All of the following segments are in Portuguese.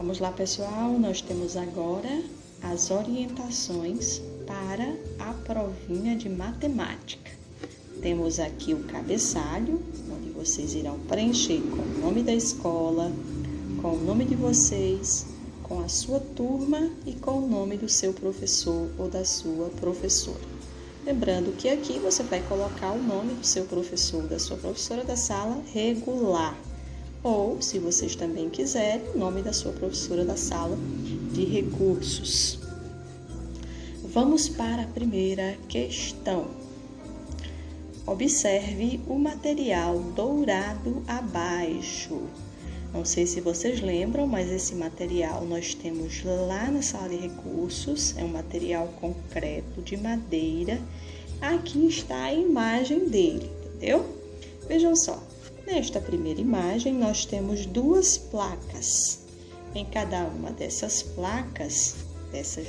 Vamos lá, pessoal, nós temos agora as orientações para a provinha de matemática. Temos aqui o cabeçalho, onde vocês irão preencher com o nome da escola, com o nome de vocês, com a sua turma e com o nome do seu professor ou da sua professora. Lembrando que aqui você vai colocar o nome do seu professor ou da sua professora da sala regular. Ou, se vocês também quiserem, o nome da sua professora da sala de recursos. Vamos para a primeira questão. Observe o material dourado abaixo. Não sei se vocês lembram, mas esse material nós temos lá na sala de recursos. É um material concreto de madeira. Aqui está a imagem dele, entendeu? Vejam só. Nesta primeira imagem, nós temos duas placas. Em cada uma dessas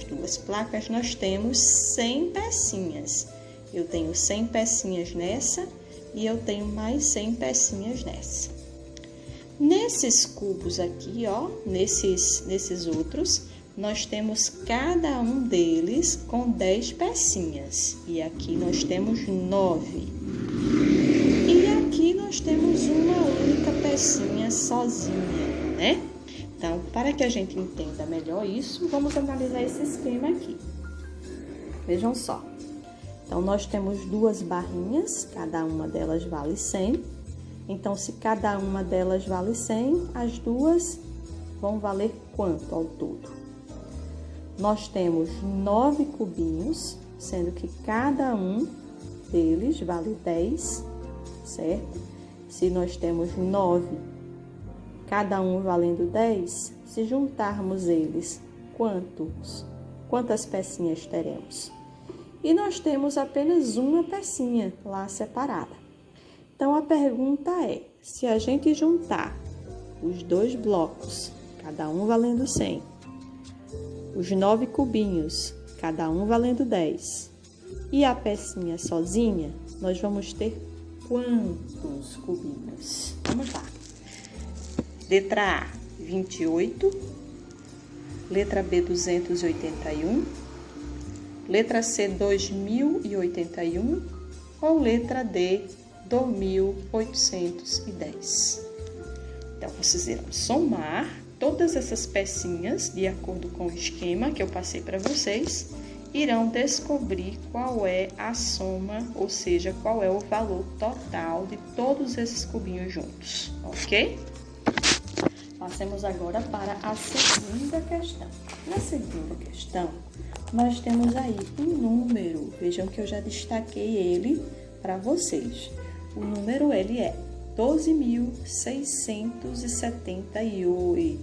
duas placas, nós temos 100 pecinhas. Eu tenho 100 pecinhas nessa e eu tenho mais 100 pecinhas nessa. Nesses cubos aqui, ó, nesses outros, nós temos cada um deles com 10 pecinhas. E aqui nós temos 9. Aqui nós temos uma única pecinha sozinha, né? Então, para que a gente entenda melhor isso, vamos analisar esse esquema aqui. Vejam só. Então, nós temos duas barrinhas, cada uma delas vale 100. Então, se cada uma delas vale 100, as duas vão valer quanto ao todo? Nós temos 9 cubinhos, sendo que cada um deles vale 10. Certo? Se nós temos 9, cada um valendo 10, se juntarmos eles, quantas pecinhas teremos? E nós temos apenas uma pecinha lá separada. Então, a pergunta é, se a gente juntar os dois blocos, cada um valendo 100, os 9 cubinhos, cada um valendo 10, e a pecinha sozinha, nós vamos ter quantos cubinhos? Vamos lá. Letra A, 28. Letra B, 281. Letra C, 2081. Ou letra D, 2810. Então, vocês irão somar todas essas pecinhas de acordo com o esquema que eu passei para vocês. Irão descobrir qual é a soma, ou seja, qual é o valor total de todos esses cubinhos juntos, ok? Passemos agora para a segunda questão. Na segunda questão, nós temos aí um número. Vejam que eu já destaquei ele para vocês. O número, ele é 12.678.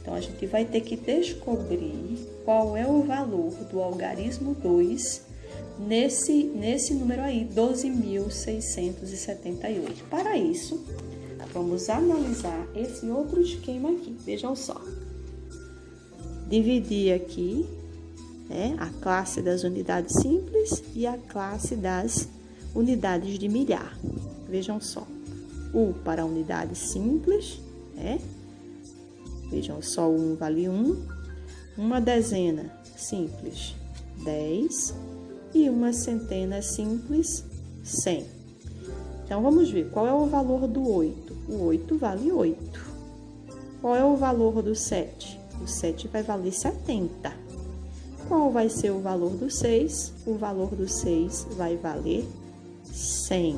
Então, a gente vai ter que descobrir qual é o valor do algarismo 2 nesse número aí, 12.678. Para isso, vamos analisar esse outro esquema aqui. Vejam só. Dividir aqui, né, a classe das unidades simples e a classe das unidades de milhar. Vejam só. U para a unidade simples, né? Vejam só, 1 vale 1, uma dezena simples, 10, e uma centena simples, 100. Então, vamos ver, qual é o valor do 8? O 8 vale 8. Qual é o valor do 7? O 7 vai valer 70. Qual vai ser o valor do 6? O valor do 6 vai valer 100,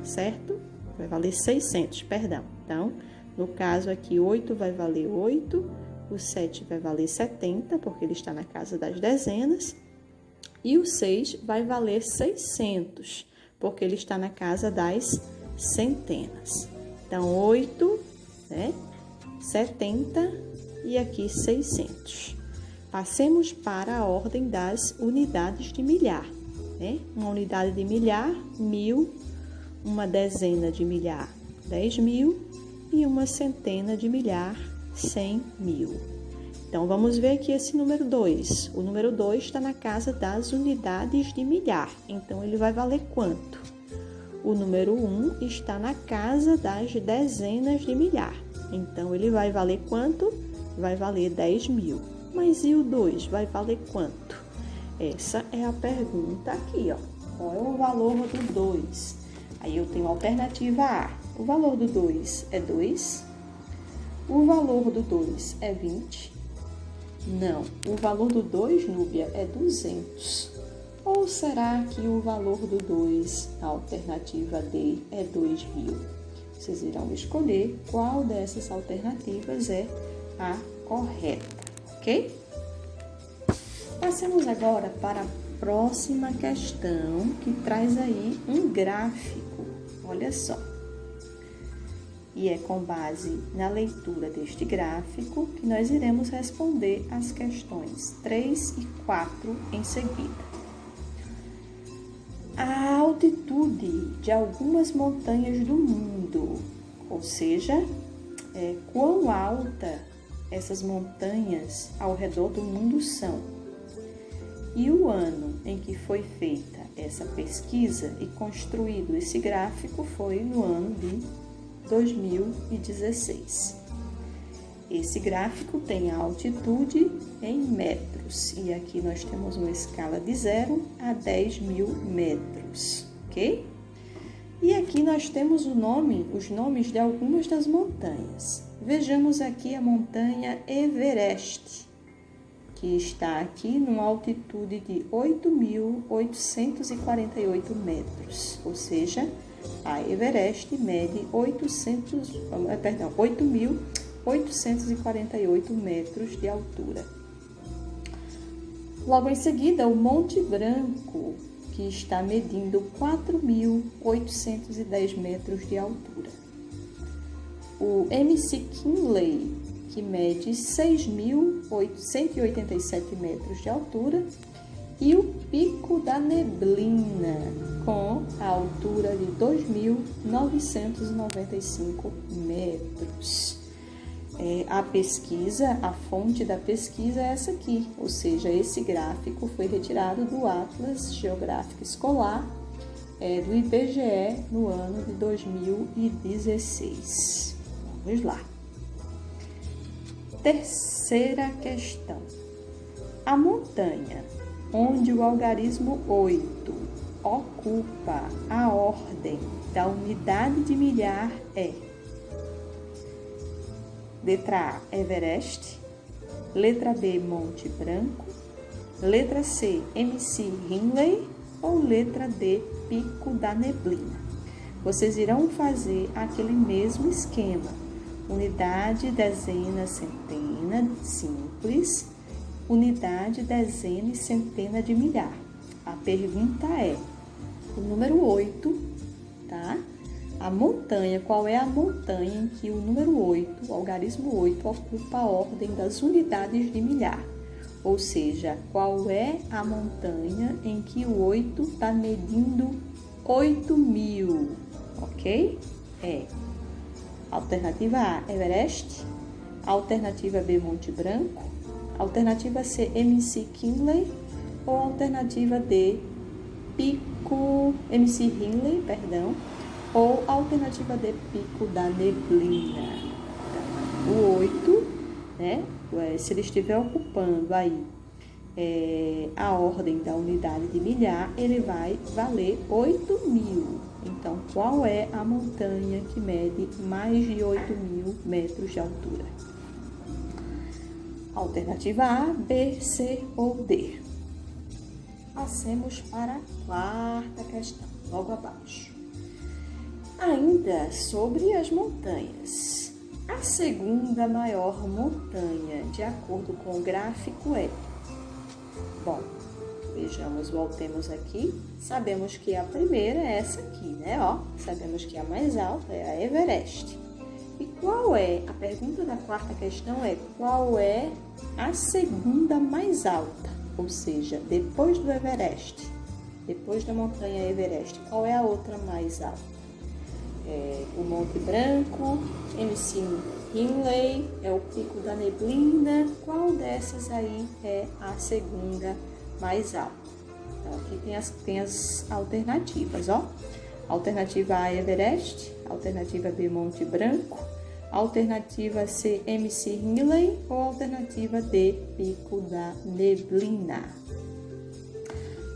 certo? Vai valer 600, perdão. Então, no caso aqui, 8 vai valer 8, o 7 vai valer 70, porque ele está na casa das dezenas, e o 6 vai valer 600, porque ele está na casa das centenas. Então, 8, né, 70 e aqui 600. Passemos para a ordem das unidades de milhar, né? Uma unidade de milhar, 1000, uma dezena de milhar, 10.000, e uma centena de milhar, 100.000. Então, vamos ver aqui esse número 2. O número 2 está na casa das unidades de milhar. Então, ele vai valer quanto? O número 1 está na casa das dezenas de milhar. Então, ele vai valer quanto? vai valer 10.000. Mas e o 2 vai valer quanto? Essa é a pergunta aqui, ó. Qual é o valor do 2? Aí eu tenho a alternativa A. O valor do 2 é 2. O valor do 2 é 20. Não, o valor do 2, Núbia, é 200. Ou será que o valor do 2, a alternativa D, é 2.000? Vocês irão escolher qual dessas alternativas é a correta, ok? Passemos agora para a próxima questão, que traz aí um gráfico. Olha só. E é com base na leitura deste gráfico que nós iremos responder as questões 3 e 4 em seguida. A altitude de algumas montanhas do mundo, ou seja, quão alta essas montanhas ao redor do mundo são. E o ano em que foi feita essa pesquisa e construído esse gráfico foi no ano de 2016. Esse gráfico tem a altitude em metros e aqui nós temos uma escala de 0 a 10.000 metros, ok? E aqui nós temos os nomes de algumas das montanhas. Vejamos aqui a montanha Everest, que está aqui numa altitude de 8.848 metros, ou seja, a Everest mede 8.848 metros de altura. Logo em seguida, o Monte Branco, que está medindo 4.810 metros de altura. O McKinley, que mede 6.887 metros de altura, e o Pico da Neblina, com a altura de 2.995 metros. A fonte da pesquisa é essa aqui, ou seja, esse gráfico foi retirado do Atlas Geográfico Escolar do IBGE no ano de 2016. Vamos lá. Terceira questão. A montanha onde o algarismo 8 ocupa a ordem da unidade de milhar é: letra A, Everest, letra B, Monte Branco, letra C, McKinley ou letra D, Pico da Neblina. Vocês irão fazer aquele mesmo esquema: unidade, dezena, centena, simples, unidade, dezena e centena de milhar. A pergunta é, o número 8, tá? A montanha, qual é a montanha em que o número 8, o algarismo 8, ocupa a ordem das unidades de milhar? Ou seja, qual é a montanha em que o 8 está medindo 8.000, ok? Alternativa A, Everest. Alternativa B, Monte Branco. Alternativa C, McKinley. Ou alternativa D, McKinley, ou alternativa D, Pico da Neblina. Então, o 8, né? Se ele estiver ocupando aí a ordem da unidade de milhar, ele vai valer 8.000. Então, qual é a montanha que mede mais de 8.000 metros de altura? Alternativa A, B, C ou D. Passemos para a quarta questão, logo abaixo. Ainda sobre as montanhas. A segunda maior montanha, de acordo com o gráfico, é... Bom, vejamos, voltemos aqui. Sabemos que a primeira é essa aqui, né? Sabemos que a mais alta é a Everest. E qual é? A pergunta da quarta questão é: qual é a segunda mais alta? Ou seja, depois do Everest, depois da montanha Everest, qual é a outra mais alta? O Monte Branco, McKinley, é o Pico da Neblina. Qual dessas aí é a segunda mais alta? Então, aqui tem as alternativas, Alternativa A, Everest. Alternativa B, Monte Branco. Alternativa C, MC Ringley ou alternativa D, Pico da Neblina?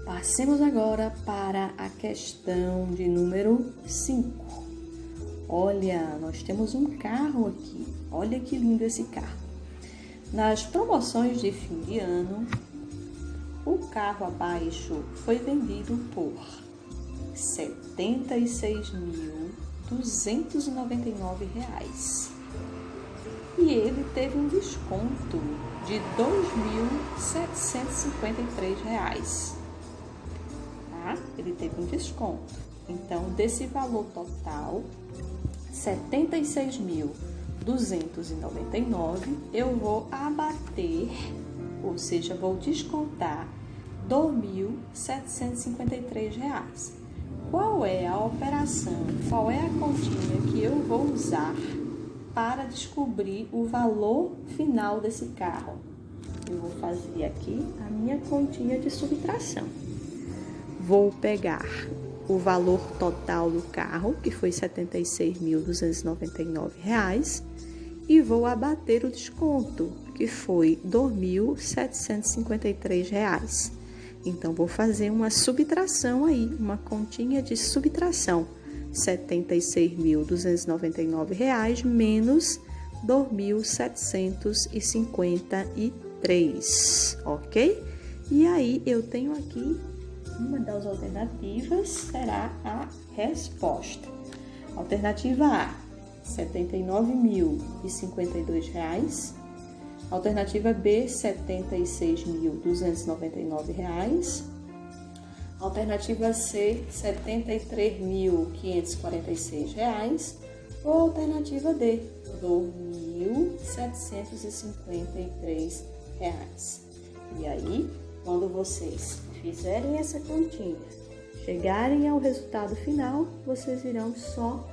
Passemos agora para a questão de número 5. Olha, nós temos um carro aqui. Olha que lindo esse carro. Nas promoções de fim de ano, o carro abaixo foi vendido por R$ 76.299 e ele teve um desconto de R$ 2.753. Tá? Ele teve um desconto. Então, desse valor total, R$ 76.299, eu vou abater, ou seja, vou descontar R$ 2.753. Qual é a operação, qual é a continha que eu vou usar para descobrir o valor final desse carro? Eu vou fazer aqui a minha continha de subtração. Vou pegar o valor total do carro, que foi R$ 76.299, e vou abater o desconto, que foi R$ 2.753. Então, vou fazer uma subtração aí, uma continha de subtração. R$ 76.299 menos R$ 2.753, ok? E aí, eu tenho aqui uma das alternativas, será a resposta. Alternativa A, R$ 79.052. Alternativa B, R$ 76.299. Alternativa C, R$ 73.546. Ou alternativa D, R$ 2.753. E aí, quando vocês fizerem essa continha, chegarem ao resultado final, vocês irão só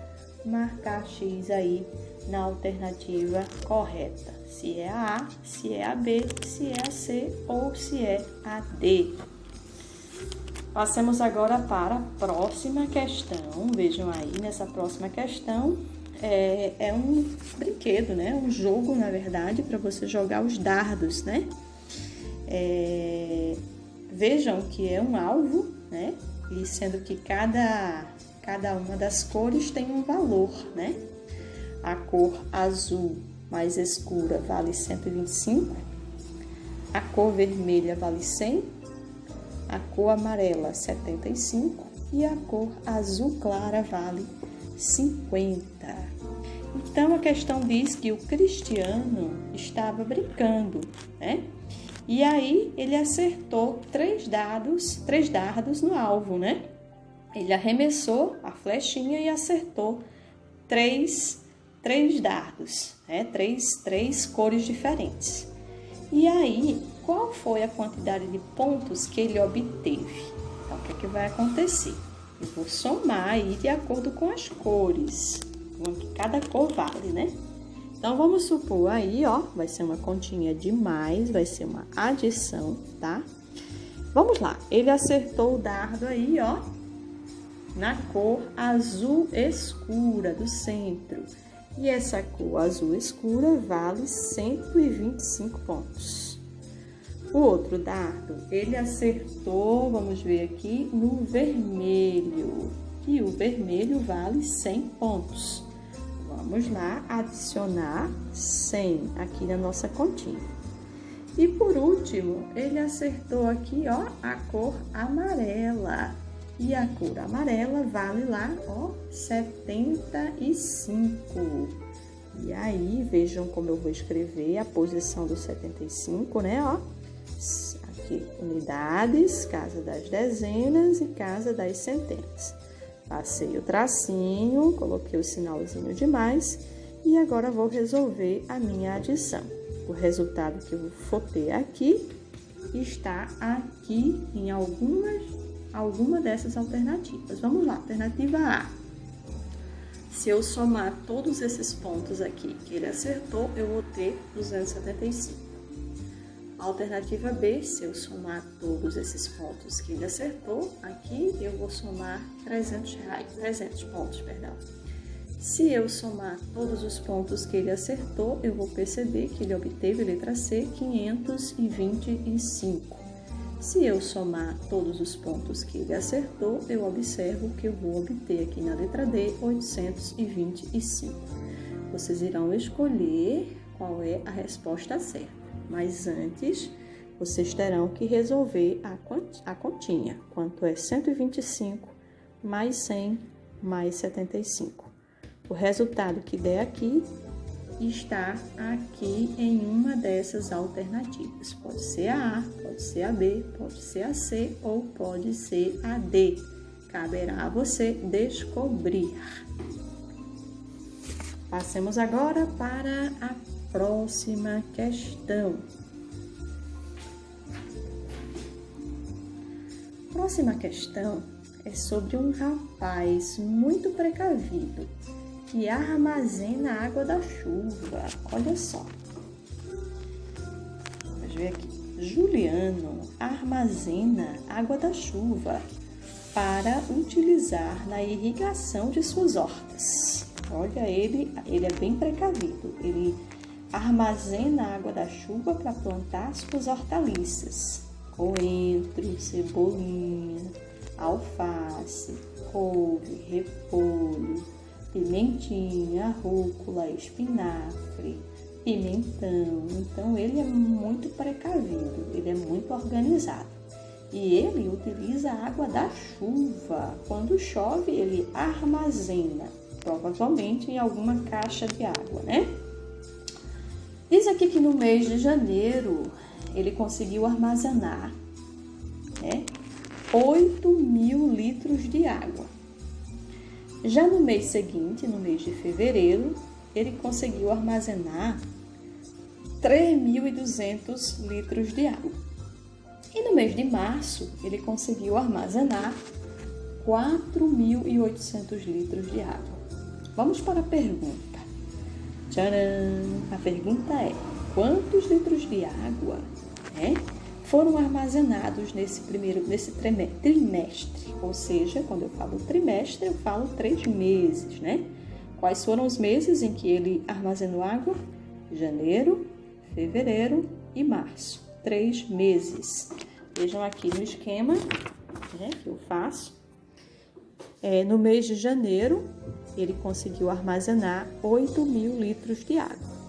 marcar X aí na alternativa correta. Se é a A, se é a B, se é a C ou se é a D. Passemos agora para a próxima questão. Vejam aí, nessa próxima questão, é um brinquedo, né? Um jogo, na verdade, para você jogar os dardos, né? Vejam que é um alvo, né? E sendo que cada uma das cores tem um valor, né? A cor azul mais escura vale 125, a cor vermelha vale 100, a cor amarela 75 e a cor azul clara vale 50. Então, a questão diz que o Cristiano estava brincando, né? E aí, ele acertou três dardos no alvo, né? Ele arremessou a flechinha e acertou três dardos, né? Três cores diferentes. E aí, qual foi a quantidade de pontos que ele obteve? Então, o que é que vai acontecer? Eu vou somar aí de acordo com as cores, o que cada cor vale, né? Então, vamos supor aí, ó, vai ser uma continha de mais, vai ser uma adição, tá? Vamos lá, ele acertou o dardo aí, ó, na cor azul escura do centro. E essa cor azul escura vale 125 pontos. O outro dardo, ele acertou, vamos ver aqui, no vermelho. E o vermelho vale 100 pontos. Vamos lá adicionar 100 aqui na nossa continha. E por último, ele acertou aqui, ó, a cor amarela. E a cor amarela vale lá, ó, 75. E aí, vejam como eu vou escrever a posição do 75, né, ó. Aqui, unidades, casa das dezenas e casa das centenas. Passei o tracinho, coloquei o sinalzinho de mais e agora vou resolver a minha adição. O resultado que eu vou ter aqui está aqui em alguma dessas alternativas. Vamos lá, alternativa A. Se eu somar todos esses pontos aqui que ele acertou, eu vou ter 275. Alternativa B, se eu somar todos esses pontos que ele acertou, aqui eu vou somar 300 pontos, perdão. Se eu somar todos os pontos que ele acertou, eu vou perceber que ele obteve, letra C, 525. Se eu somar todos os pontos que ele acertou, eu observo que eu vou obter aqui na letra D, 825. Vocês irão escolher qual é a resposta certa, mas antes vocês terão que resolver a continha. Quanto é 125 mais 100 mais 75? O resultado que der aqui está aqui em uma dessas alternativas. Pode ser a A, pode ser a B, pode ser a C ou pode ser a D. Caberá a você descobrir. Passemos agora para a próxima questão. A próxima questão é sobre um rapaz muito precavido que armazena a água da chuva. Olha só. Vamos ver aqui. Juliano armazena água da chuva para utilizar na irrigação de suas hortas. Olha, ele é bem precavido. Ele armazena a água da chuva para plantar suas hortaliças. Coentro, cebolinha, alface, couve, repolho, pimentinha, rúcula, espinafre, pimentão. Então, ele é muito precavido, ele é muito organizado. E ele utiliza a água da chuva. Quando chove, ele armazena, provavelmente em alguma caixa de água, né? Diz aqui que no mês de janeiro, ele conseguiu armazenar, 8.000 litros de água. Já no mês seguinte, no mês de fevereiro, ele conseguiu armazenar 3.200 litros de água. E no mês de março, ele conseguiu armazenar 4.800 litros de água. Vamos para a pergunta. Tcharam! A pergunta é: quantos litros de água foram armazenados nesse trimestre? Ou seja, quando eu falo trimestre, eu falo 3 meses, né? Quais foram os meses em que ele armazenou água? Janeiro, fevereiro e março. 3 meses. Vejam aqui no esquema que eu faço. No mês de janeiro, ele conseguiu armazenar 8.000 litros de água.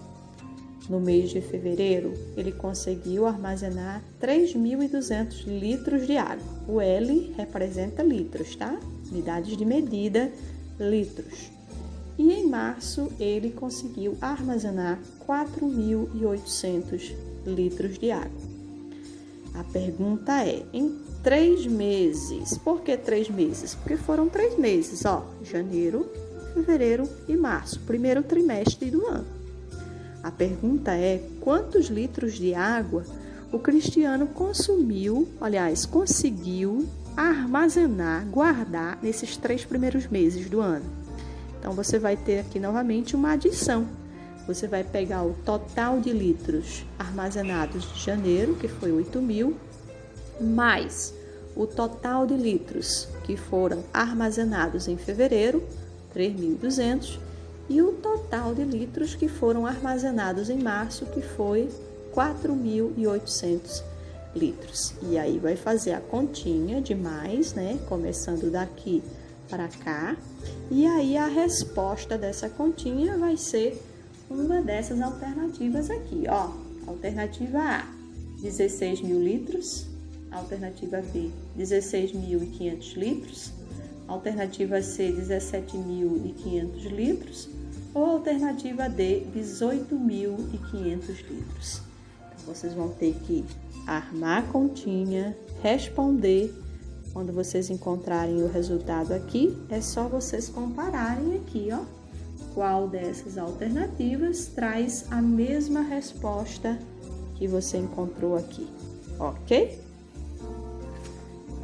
No mês de fevereiro, ele conseguiu armazenar 3.200 litros de água. O L representa litros, tá? Unidades de medida, litros. E em março, ele conseguiu armazenar 4.800 litros de água. A pergunta é, em 3 meses, por que 3 meses? Porque foram 3 meses, janeiro, fevereiro e março, primeiro trimestre do ano. A pergunta é, quantos litros de água o Cristiano conseguiu armazenar, guardar nesses 3 primeiros meses do ano? Então, você vai ter aqui novamente uma adição. Você vai pegar o total de litros armazenados de janeiro, que foi 8.000, mais o total de litros que foram armazenados em fevereiro, 3.200, e o total de litros que foram armazenados em março, que foi 4.800 litros. E aí vai fazer a continha de mais, começando daqui para cá. E aí a resposta dessa continha vai ser uma dessas alternativas aqui, Alternativa A, 16.000 litros. Alternativa B, 16.500 litros. Alternativa C, 17.500 litros. Ou alternativa D, 18.500 litros. Então, vocês vão ter que armar a continha, responder. Quando vocês encontrarem o resultado aqui, é só vocês compararem aqui, qual dessas alternativas traz a mesma resposta que você encontrou aqui, ok?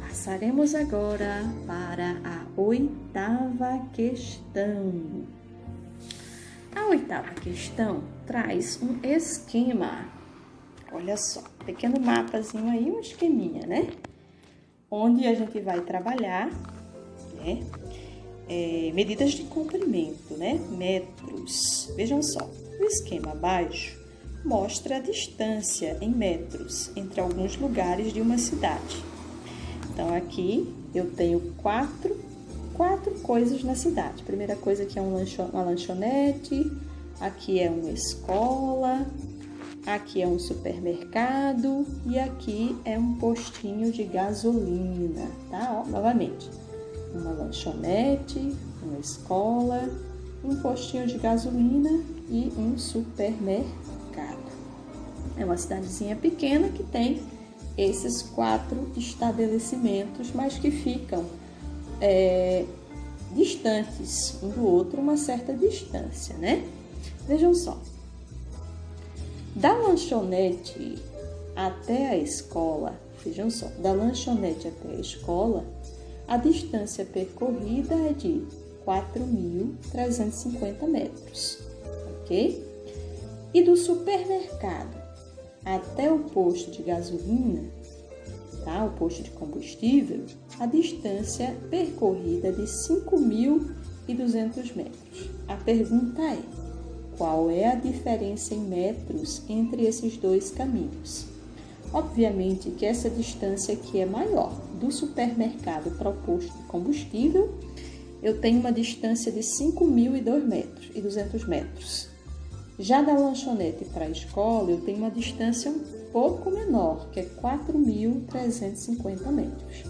Passaremos agora para a 8ª questão. A 8ª questão traz um esquema. Olha só, pequeno mapazinho aí, um esqueminha, Onde a gente vai trabalhar, medidas de comprimento, né? Metros. Vejam só, o esquema abaixo mostra a distância em metros entre alguns lugares de uma cidade. Então, aqui eu tenho quatro coisas na cidade. Primeira coisa aqui é uma lanchonete, aqui é uma escola, aqui é um supermercado e aqui é um postinho de gasolina, tá? Ó, novamente, uma lanchonete, uma escola, um postinho de gasolina e um supermercado. É uma cidadezinha pequena que tem esses 4 estabelecimentos, mas que ficam distantes um do outro, uma certa distância, né? Vejam só. Da lanchonete até a escola, vejam só, da lanchonete até a escola, a distância percorrida é de 4.350 metros, ok? E do supermercado até o posto de gasolina, tá? O posto de combustível, a distância percorrida é de 5.200 metros. A pergunta é: qual é a diferença em metros entre esses dois caminhos? Obviamente que essa distância aqui é maior. Do supermercado para o posto de combustível, eu tenho uma distância de 5.200 metros. Já da lanchonete para a escola, eu tenho uma distância um pouco menor, que é 4.350 metros.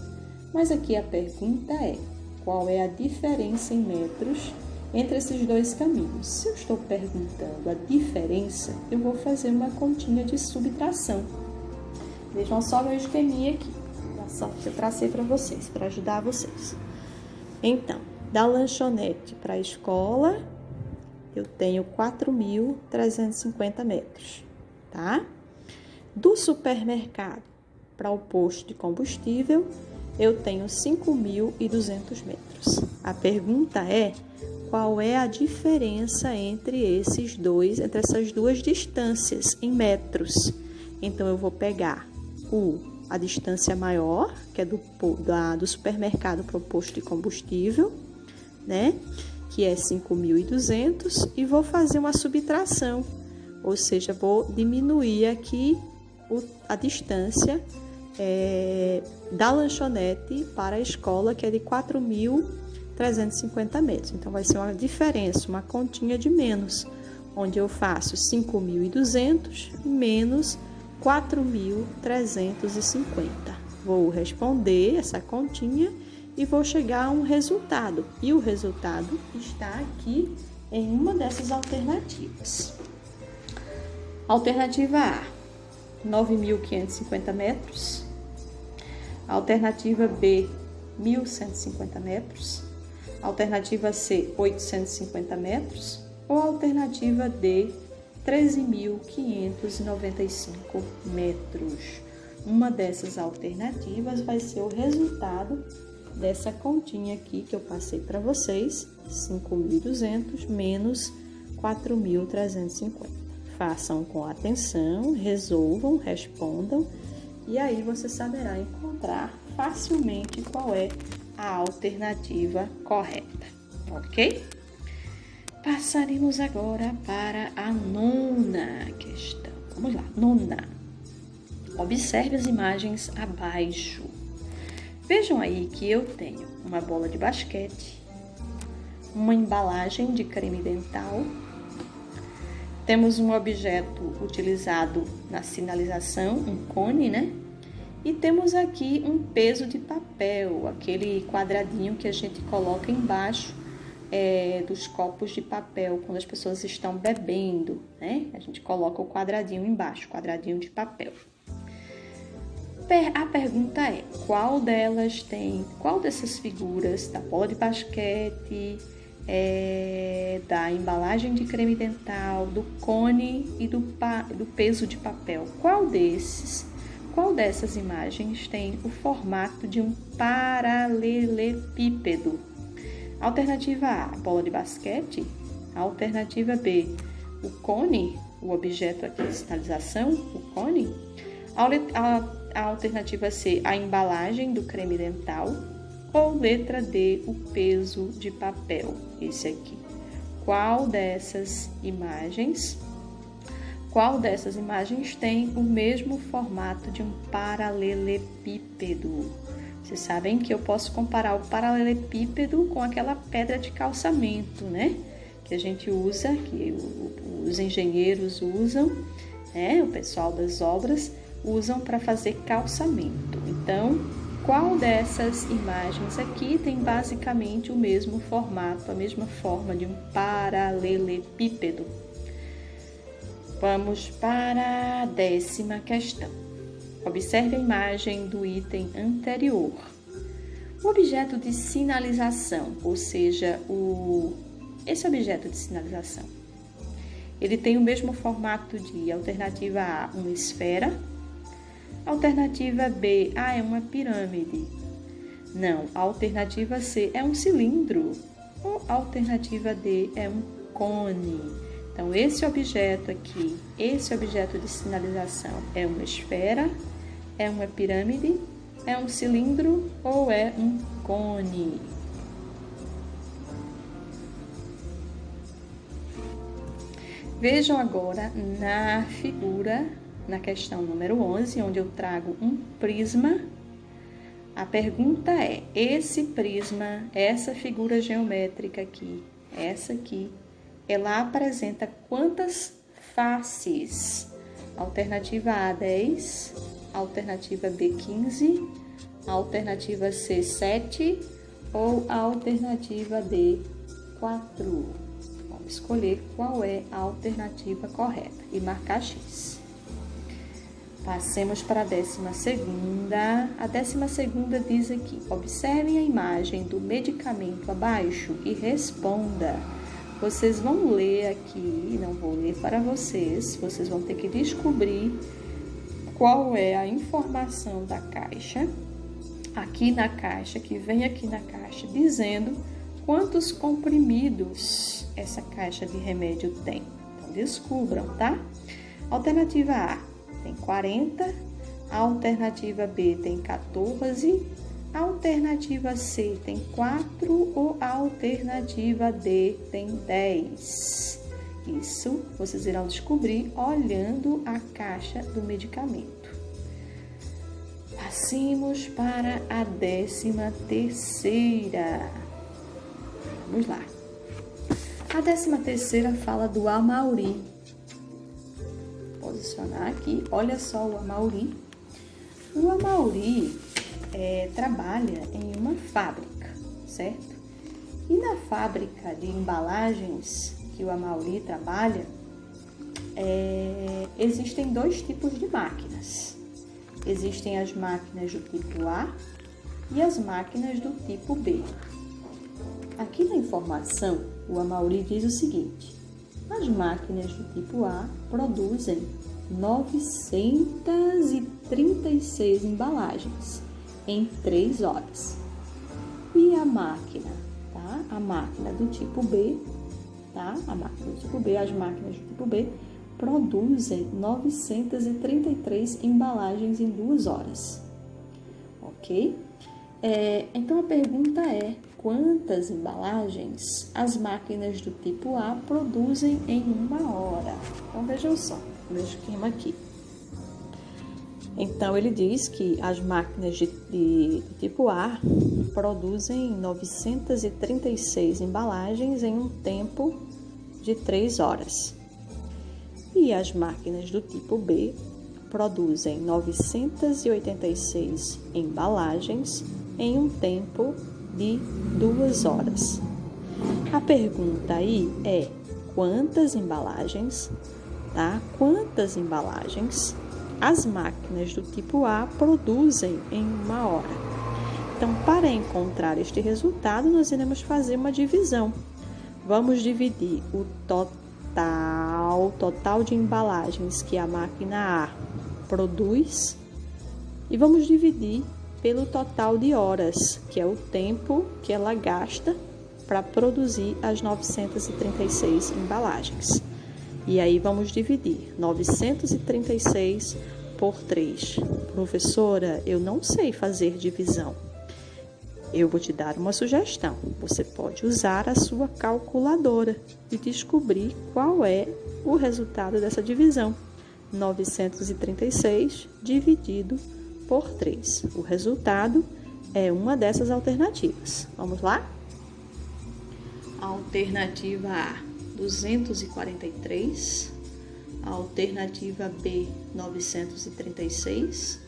Mas aqui a pergunta é: qual é a diferença em metros entre esses dois caminhos? Se eu estou perguntando a diferença, eu vou fazer uma continha de subtração. Vejam só meu esqueminha aqui, só que eu tracei para vocês, para ajudar vocês. Então, da lanchonete para a escola, eu tenho 4.350 metros, tá? Do supermercado para o posto de combustível, eu tenho 5.200 metros. A pergunta é: qual é a diferença entre essas duas distâncias em metros? Então, eu vou pegar a distância maior, que é do supermercado para o posto de combustível, né? Que é 5.200, e vou fazer uma subtração, ou seja, vou diminuir aqui a distância da lanchonete para a escola, que é de 4.350 metros. Então, vai ser uma diferença, uma continha de menos, onde eu faço 5.200 menos 4.350. Vou responder essa continha e vou chegar a um resultado. E o resultado está aqui em uma dessas alternativas. Alternativa A, 9.550 metros. Alternativa B, 1.150 metros. Alternativa C, 850 metros. Ou alternativa D, 13.595 metros. Uma dessas alternativas vai ser o resultado dessa continha aqui que eu passei para vocês, 5.200 menos 4.350. Façam com atenção, resolvam, respondam, e aí você saberá encontrar facilmente qual é a alternativa correta, ok? Passaremos agora para a 9ª questão. Vamos lá, 9ª. Observe as imagens abaixo. Vejam aí que eu tenho uma bola de basquete, uma embalagem de creme dental, temos um objeto utilizado na sinalização, um cone, né? E temos aqui um peso de papel, aquele quadradinho que a gente coloca embaixo dos copos de papel quando as pessoas estão bebendo, né? A gente coloca o quadradinho embaixo, quadradinho de papel. A pergunta é: qual dessas figuras, da bola de basquete, da embalagem de creme dental, do cone e do peso de papel, qual dessas imagens tem o formato de um paralelepípedo? Alternativa A, bola de basquete. Alternativa B, o cone, o objeto aqui de sinalização, o cone. A alternativa C, a embalagem do creme dental. ou letra D, o peso de papel, esse aqui. Qual dessas imagens tem o mesmo formato de um paralelepípedo? Vocês sabem que eu posso comparar o paralelepípedo com aquela pedra de calçamento, né? Que a gente usa, que os engenheiros usam, né? O pessoal das obras usam para fazer calçamento. Então, qual dessas imagens aqui tem basicamente o mesmo formato, a mesma forma de um paralelepípedo? Vamos para a 10ª questão. Observe a imagem do item anterior. O objeto de sinalização, ou seja, esse objeto de sinalização, ele tem o mesmo formato de alternativa A, uma esfera, alternativa B, é uma pirâmide. Não, a alternativa C é um cilindro, ou a alternativa D é um cone. Então, esse objeto aqui, esse objeto de sinalização é uma esfera, é uma pirâmide, é um cilindro ou é um cone? Vejam agora na figura, na questão número 11, onde eu trago um prisma. A pergunta é, esse prisma, essa figura geométrica aqui, essa aqui, ela apresenta quantas faces? Alternativa A, 10, alternativa B, 15, alternativa C, 7 ou a alternativa D, 4. Vamos escolher qual é a alternativa correta e marcar X. Passemos para a 12ª. A 12ª diz aqui, observem a imagem do medicamento abaixo e responda. Vocês vão ler aqui, não vou ler para vocês vão ter que descobrir qual é a informação da caixa, aqui na caixa, que vem aqui na caixa, dizendo quantos comprimidos essa caixa de remédio tem. Então, descubram, tá? Alternativa A tem 40, a alternativa B tem 14, a alternativa C tem 4 ou a alternativa D tem 10. Isso vocês irão descobrir olhando a caixa do medicamento. Passemos para a 13ª. Vamos lá. A 13ª fala do Amauri. Vou posicionar aqui. Olha só o Amauri. O Amauri trabalha em uma fábrica, certo? E na fábrica de embalagens que o Amauri trabalha, existem dois tipos de máquinas. Existem as máquinas do tipo A e as máquinas do tipo B. Aqui na informação, o Amauri diz o seguinte: as máquinas do tipo A produzem 936 embalagens em 3 horas. E a máquina, tá? A máquina do tipo B, tá? A máquina do tipo B, as máquinas do tipo B produzem 933 embalagens em 2 horas. Ok? Então a pergunta é: quantas embalagens as máquinas do tipo A produzem em 1 hora? Então vejam só o meu esquema aqui. Então ele diz que as máquinas de tipo A produzem 936 embalagens em um tempo de 3 horas. E as máquinas do tipo B produzem 986 embalagens em um tempo de 2 horas. A pergunta aí é: quantas embalagens, tá? Quantas embalagens as máquinas do tipo A produzem em 1 hora? Então, para encontrar este resultado, nós iremos fazer uma divisão. Vamos dividir o total de embalagens que a máquina A produz e vamos dividir pelo total de horas, que é o tempo que ela gasta para produzir as 936 embalagens. E aí vamos dividir 936 por 3. Professora, eu não sei fazer divisão. Eu vou te dar uma sugestão. Você pode usar a sua calculadora e descobrir qual é o resultado dessa divisão. 936 dividido por 3. O resultado é uma dessas alternativas. Vamos lá? Alternativa A, 243. Alternativa B, 936.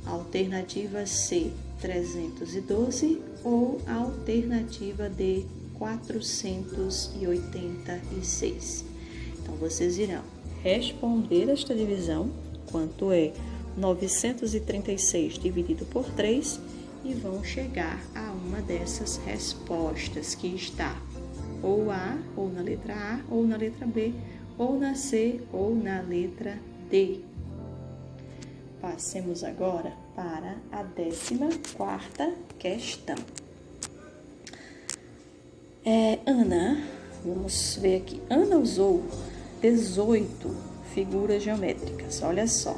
Alternativa C, 312. Ou alternativa D, 486. Então, vocês irão responder esta divisão, quanto é 936 dividido por 3, e vão chegar a uma dessas respostas que está ou A, ou na letra A, ou na letra B, ou na C, ou na letra D. Passemos agora para a 14ª questão. Ana, vamos ver aqui. Ana usou 18 figuras geométricas, olha só.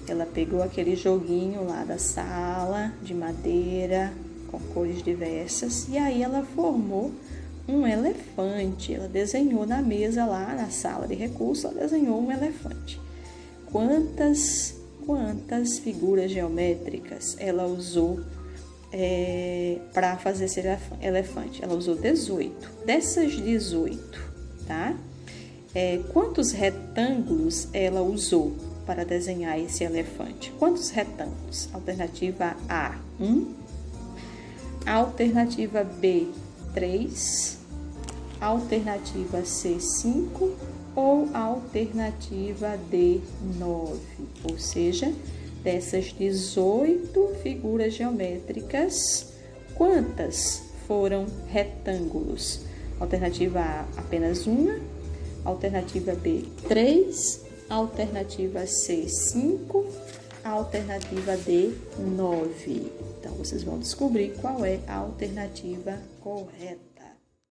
Ela pegou aquele joguinho lá da sala, de madeira, com cores diversas, e aí ela formou um elefante. Ela desenhou na mesa lá, na sala de recursos, ela desenhou um elefante. Quantas figuras geométricas ela usou para fazer esse elefante? Ela usou 18. Dessas 18, tá? Quantos retângulos ela usou para desenhar esse elefante? Quantos retângulos? Alternativa A, 1. Alternativa B, 3. Alternativa C, 5. Ou alternativa D, 9. Ou seja, dessas 18 figuras geométricas, quantas foram retângulos? Alternativa A, apenas uma. Alternativa B, 3. Alternativa C, 5. Alternativa D, 9. Então, vocês vão descobrir qual é a alternativa correta.